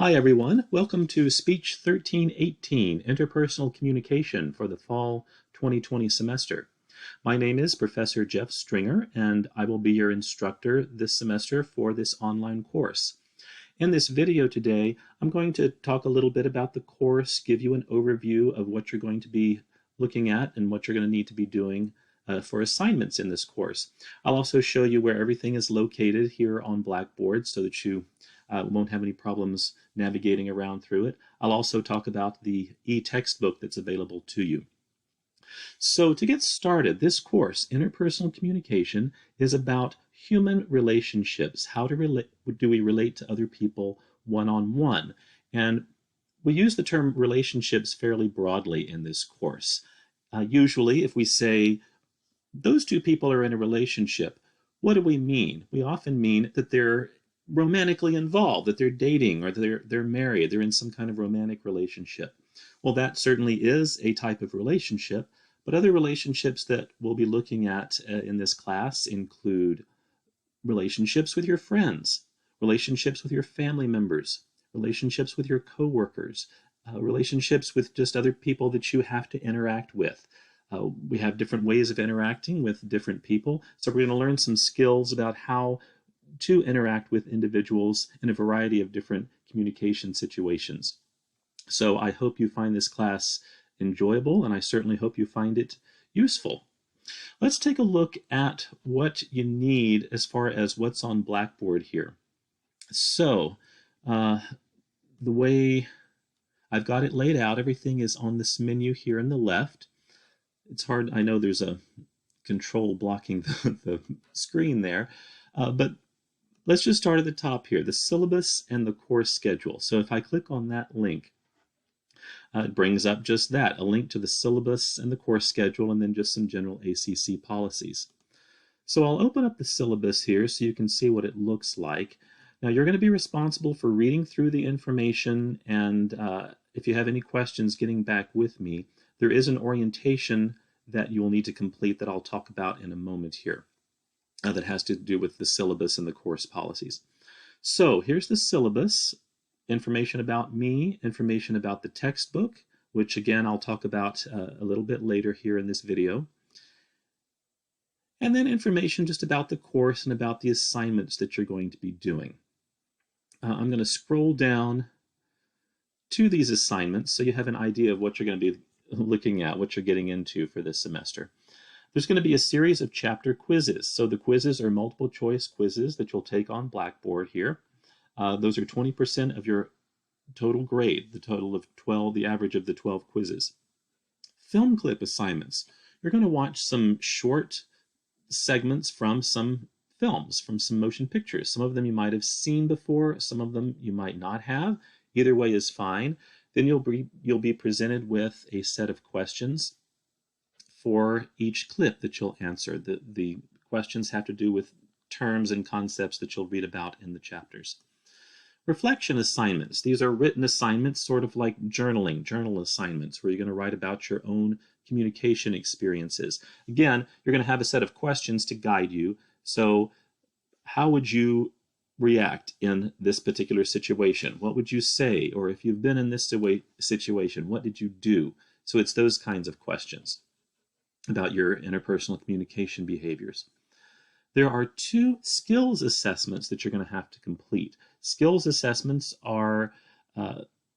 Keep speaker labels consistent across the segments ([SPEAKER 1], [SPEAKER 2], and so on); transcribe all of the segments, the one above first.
[SPEAKER 1] Hi everyone, welcome to Speech 1318, Interpersonal Communication for the Fall 2020 semester. My name is Professor Jeff Stringer and I will be your instructor this semester for this online course. In this video today, I'm going to talk a little bit about the course, give you an overview of what you're going to be looking at and what you're going to need to be doing for assignments in this course. I'll also show you where everything is located here on Blackboard so that you won't have any problems navigating around through it. I'll also talk about the e-textbook that's available to you. So to get started, this course, Interpersonal Communication, is about human relationships. How do we relate to other people one-on-one? And we use the term relationships fairly broadly in this course. Usually, if we say, those two people are in a relationship, what do we mean? We often mean that they're romantically involved, that they're dating, or they're married, they're in some kind of romantic relationship. Well, that certainly is a type of relationship, but other relationships that we'll be looking at in this class include relationships with your friends, relationships with your family members, relationships with your coworkers, relationships with just other people that you have to interact with. We have different ways of interacting with different people, so we're going to learn some skills about how to interact with individuals in a variety of different communication situations. So I hope you find this class enjoyable, and I certainly hope you find it useful. Let's take a look at what you need as far as what's on Blackboard here. So the way I've got it laid out, everything is on this menu here on the left. It's hard, I know there's a control blocking the screen there, but let's just start at the top here, the syllabus and the course schedule. So if I click on that link, it brings up just that, a link to the syllabus and the course schedule, and then just some general ACC policies. So I'll open up the syllabus here so you can see what it looks like. Now you're going to be responsible for reading through the information, and if you have any questions, getting back with me. There is an orientation that you will need to complete that I'll talk about in a moment here that has to do with the syllabus and the course policies. So here's the syllabus, information about me, information about the textbook, which again I'll talk about a little bit later here in this video, and then information just about the course and about the assignments that you're going to be doing. I'm going to scroll down to these assignments so you have an idea of what you're going to be looking at, what you're getting into for this semester. There's going to be a series of chapter quizzes. So the quizzes are multiple choice quizzes that you'll take on Blackboard here. Those are 20% of your total grade, the total of 12, the average of the 12 quizzes. Film clip assignments. You're going to watch some short segments from some films, from some motion pictures. Some of them you might have seen before, some of them you might not have. Either way is fine. Then you'll be presented with a set of questions for each clip that you'll answer. The questions have to do with terms and concepts that you'll read about in the chapters. Reflection assignments. These are written assignments, sort of like journal assignments, where you're going to write about your own communication experiences. Again, you're going to have a set of questions to guide you. So how would you react in this particular situation? What would you say? Or if you've been in this situation, what did you do? So it's those kinds of questions about your interpersonal communication behaviors. There are 2 skills assessments that you're going to have to complete. Skills assessments are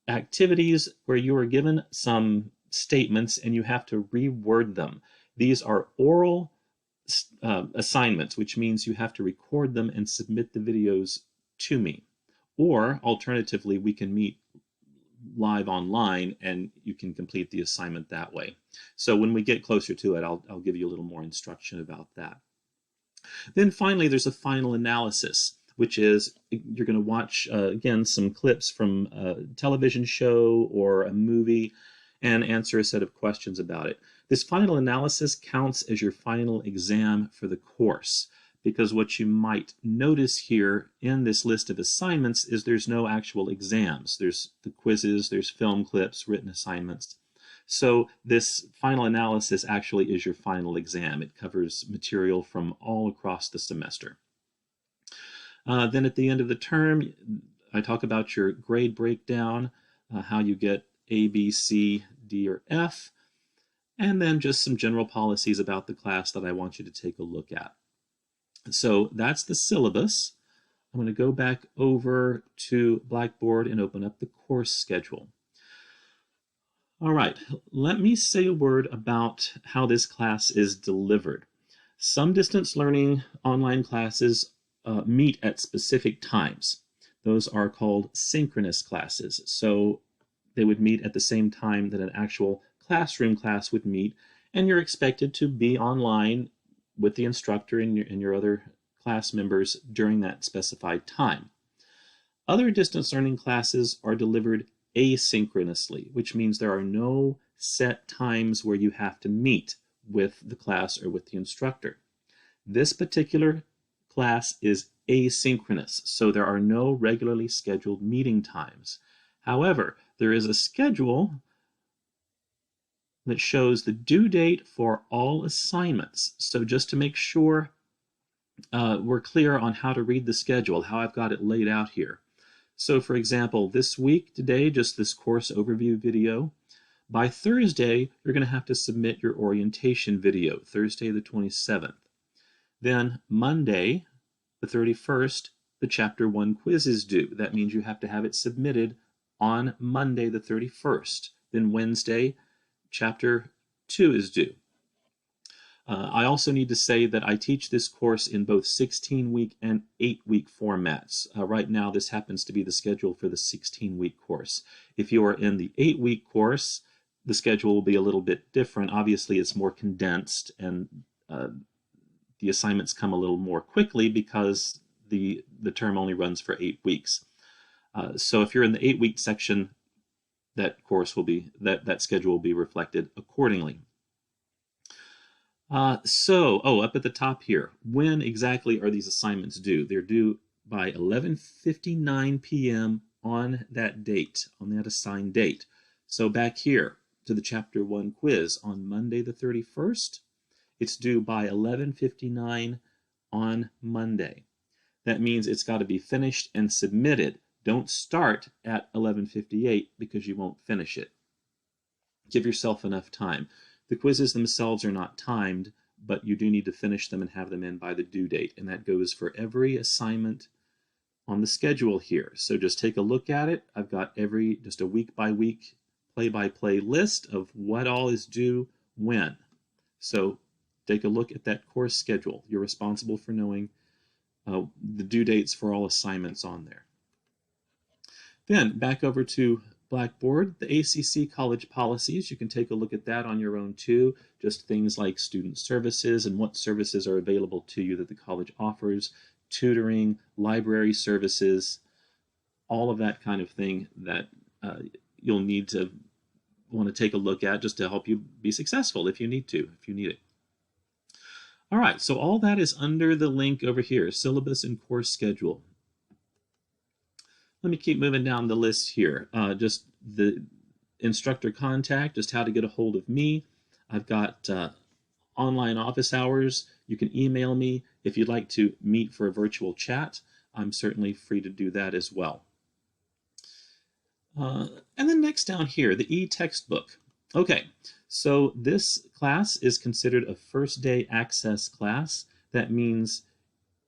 [SPEAKER 1] activities where you are given some statements and you have to reword them. These are oral assignments, which means you have to record them and submit the videos to me. Or alternatively, we can meet live online and you can complete the assignment that way. So when we get closer to it, I'll give you a little more instruction about that. Then finally, there's a final analysis, which is you're going to watch, again, some clips from a television show or a movie and answer a set of questions about it. This final analysis counts as your final exam for the course, because what you might notice here in this list of assignments is there's no actual exams. There's the quizzes, there's film clips, written assignments. So this final analysis actually is your final exam. It covers material from all across the semester. Then at the end of the term, I talk about your grade breakdown, how you get A, B, C, D, or F, and then just some general policies about the class that I want you to take a look at. So that's the syllabus. I'm going to go back over to Blackboard and open up the course schedule. All right, let me say a word about how this class is delivered. Some distance learning online classes meet at specific times. Those are called synchronous classes. So they would meet at the same time that an actual classroom class would meet, and you're expected to be online with the instructor and your other class members during that specified time. Other distance learning classes are delivered asynchronously, which means there are no set times where you have to meet with the class or with the instructor. This particular class is asynchronous, so there are no regularly scheduled meeting times. However, there is a schedule that shows the due date for all assignments. So just to make sure we're clear on how to read the schedule, how I've got it laid out here. So for example, this week, today, just this course overview video. By Thursday, you're going to have to submit your orientation video, Thursday the 27th. Then Monday, the 31st, the Chapter 1 quiz is due. That means you have to have it submitted on Monday the 31st. Then Wednesday, Chapter 2 is due. I also need to say that I teach this course in both 16-week and 8-week formats. Right now, this happens to be the schedule for the 16-week course. If you are in the 8-week course, the schedule will be a little bit different. Obviously, it's more condensed, and the assignments come a little more quickly because the term only runs for 8 weeks. So if you're in the 8-week section, that course will be that schedule will be reflected accordingly. Up at the top here, when exactly are these assignments due? They're due by 11:59 p.m. on that date, on that assigned date. So back here to the Chapter 1 quiz on Monday the 31st, it's due by 11:59 on Monday. That means it's got to be finished and submitted. Don't start at 11:58 because you won't finish it. Give yourself enough time. The quizzes themselves are not timed, but you do need to finish them and have them in by the due date, and that goes for every assignment on the schedule here. So just take a look at it. I've got just a week-by-week, play-by-play list of what all is due when. So take a look at that course schedule. You're responsible for knowing the due dates for all assignments on there. Then back over to Blackboard, the ACC college policies. You can take a look at that on your own too. Just things like student services and what services are available to you that the college offers, tutoring, library services, all of that kind of thing that you'll need to want to take a look at just to help you be successful if you need it. All right, so all that is under the link over here, syllabus and course schedule. Let me keep moving down the list here. Just the instructor contact, just how to get a hold of me. I've got online office hours. You can email me if you'd like to meet for a virtual chat. I'm certainly free to do that as well. And then next down here, the e-textbook. Okay, so this class is considered a first day access class. That means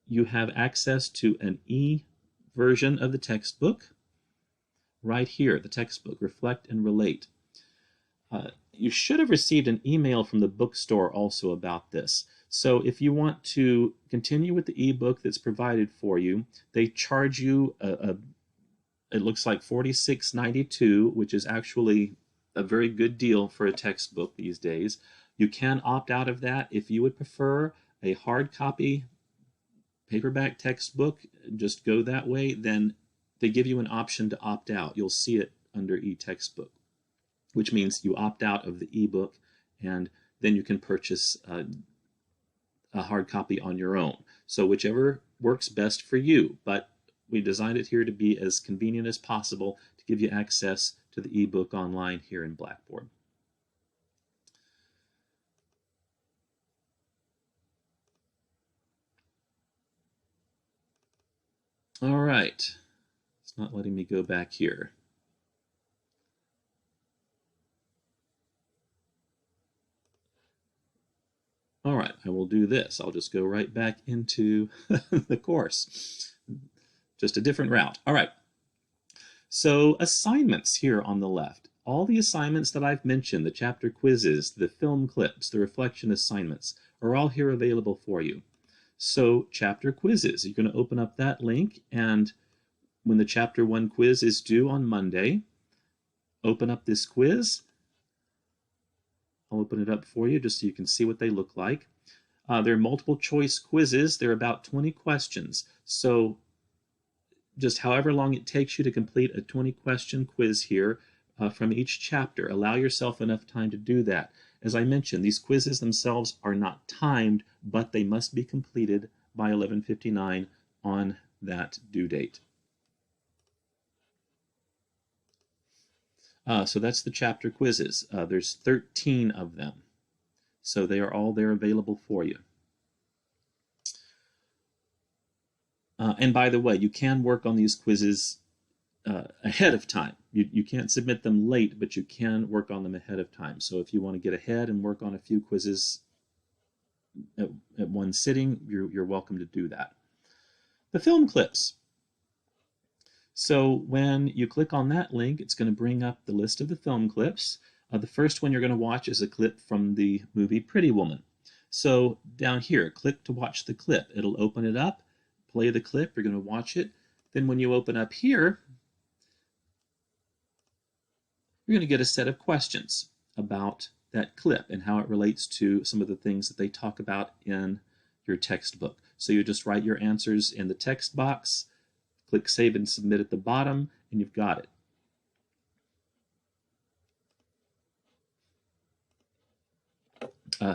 [SPEAKER 1] you have access to an version of the textbook right here, the textbook, Reflect and Relate. You should have received an email from the bookstore also about this. So if you want to continue with the ebook that's provided for you, they charge you it looks like $46.92, which is actually a very good deal for a textbook these days. You can opt out of that if you would prefer a hard copy paperback textbook, just go that way, then they give you an option to opt out. You'll see it under e-textbook, which means you opt out of the ebook, and then you can purchase a hard copy on your own. So whichever works best for you, but we designed it here to be as convenient as possible to give you access to the ebook online here in Blackboard. All right, let's It's not letting me go back here. All right, I will do this. I'll just go right back into the course. Just a different route. All right. So assignments here on the left. All the assignments that I've mentioned, the chapter quizzes, the film clips, the reflection assignments, are all here available for you. So chapter quizzes, you're going to open up that link, and when the chapter 1 quiz is due on Monday, open up this quiz. I'll open it up for you just so you can see what they look like. They're multiple choice quizzes. They're about 20 questions. So just however long it takes you to complete a 20-question quiz here from each chapter, allow yourself enough time to do that. As I mentioned, these quizzes themselves are not timed, but they must be completed by 11:59 on that due date. So that's the chapter quizzes. There's 13 of them. So they are all there available for you. And by the way, you can work on these quizzes ahead of time. You can't submit them late, but you can work on them ahead of time. So if you want to get ahead and work on a few quizzes at one sitting, you're welcome to do that. The film clips. So when you click on that link, it's going to bring up the list of the film clips. The first one you're going to watch is a clip from the movie Pretty Woman. So down here, click to watch the clip. It'll open it up, play the clip, you're going to watch it. Then when you open up here, you're going to get a set of questions about that clip and how it relates to some of the things that they talk about in your textbook. So you just write your answers in the text box, click Save and Submit at the bottom, and you've got it.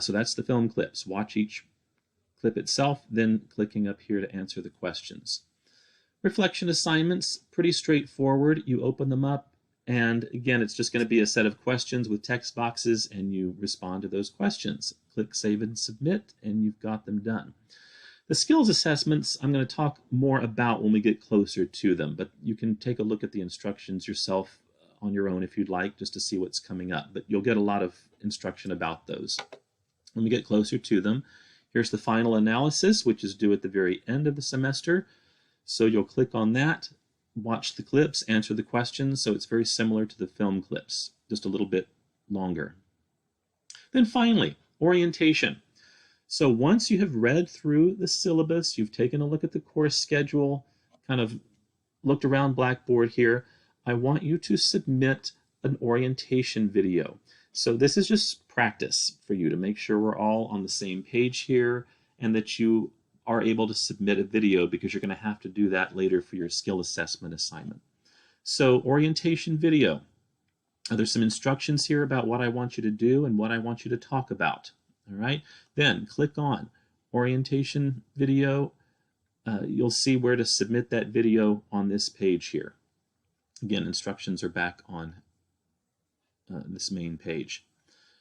[SPEAKER 1] So that's the film clips. Watch each clip itself, then clicking up here to answer the questions. Reflection assignments, pretty straightforward. You open them up, and again, it's just going to be a set of questions with text boxes, and you respond to those questions. Click Save and Submit, and you've got them done. The skills assessments, I'm going to talk more about when we get closer to them, but you can take a look at the instructions yourself on your own if you'd like, just to see what's coming up. But you'll get a lot of instruction about those. When we get closer to them, here's the final analysis, which is due at the very end of the semester. So you'll click on that, watch the clips, answer the questions. So it's very similar to the film clips, just a little bit longer. Then finally, orientation. So once you have read through the syllabus, you've taken a look at the course schedule, kind of looked around Blackboard here, I want you to submit an orientation video. So this is just practice for you to make sure we're all on the same page here and that you are able to submit a video, because you're going to have to do that later for your skill assessment assignment. So orientation video. There's some instructions here about what I want you to do and what I want you to talk about. All right, then click on orientation video. You'll see where to submit that video on this page here. Again, instructions are back on this main page.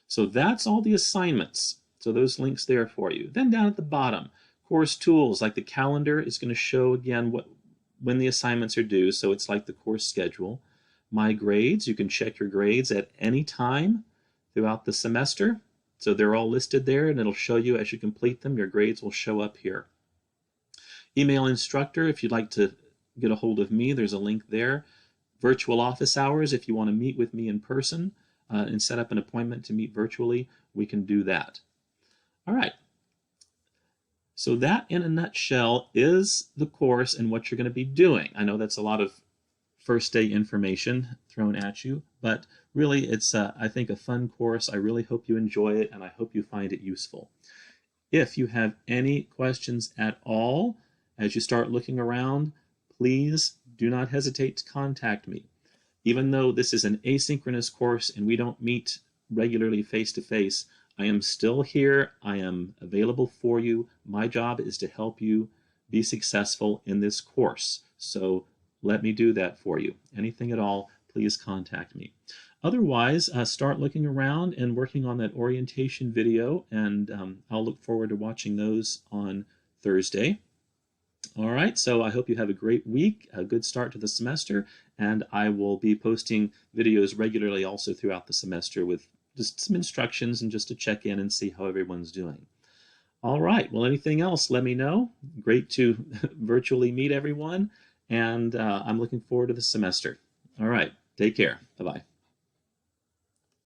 [SPEAKER 1] So that's all the assignments. So those links there for you. Then down at the bottom, course tools, like the calendar is going to show again when the assignments are due. So it's like the course schedule. My grades, you can check your grades at any time throughout the semester. So they're all listed there, and it'll show you as you complete them. Your grades will show up here. Email instructor, if you'd like to get a hold of me, there's a link there. Virtual office hours, if you want to meet with me in person and set up an appointment to meet virtually, we can do that. All right. So that, in a nutshell, is the course and what you're going to be doing. I know that's a lot of first day information thrown at you, but really it's, I think, a fun course. I really hope you enjoy it, and I hope you find it useful. If you have any questions at all as you start looking around, please do not hesitate to contact me. Even though this is an asynchronous course and we don't meet regularly face-to-face, I am still here. I am available for you. My job is to help you be successful in this course. So let me do that for you. Anything at all, please contact me. Otherwise, start looking around and working on that orientation video, and I'll look forward to watching those on Thursday. All right, so I hope you have a great week, a good start to the semester, and I will be posting videos regularly also throughout the semester with just some instructions and just to check in and see how everyone's doing. All right, well, anything else, let me know. Great to virtually meet everyone, and I'm looking forward to the semester. All right, take care. Bye-bye.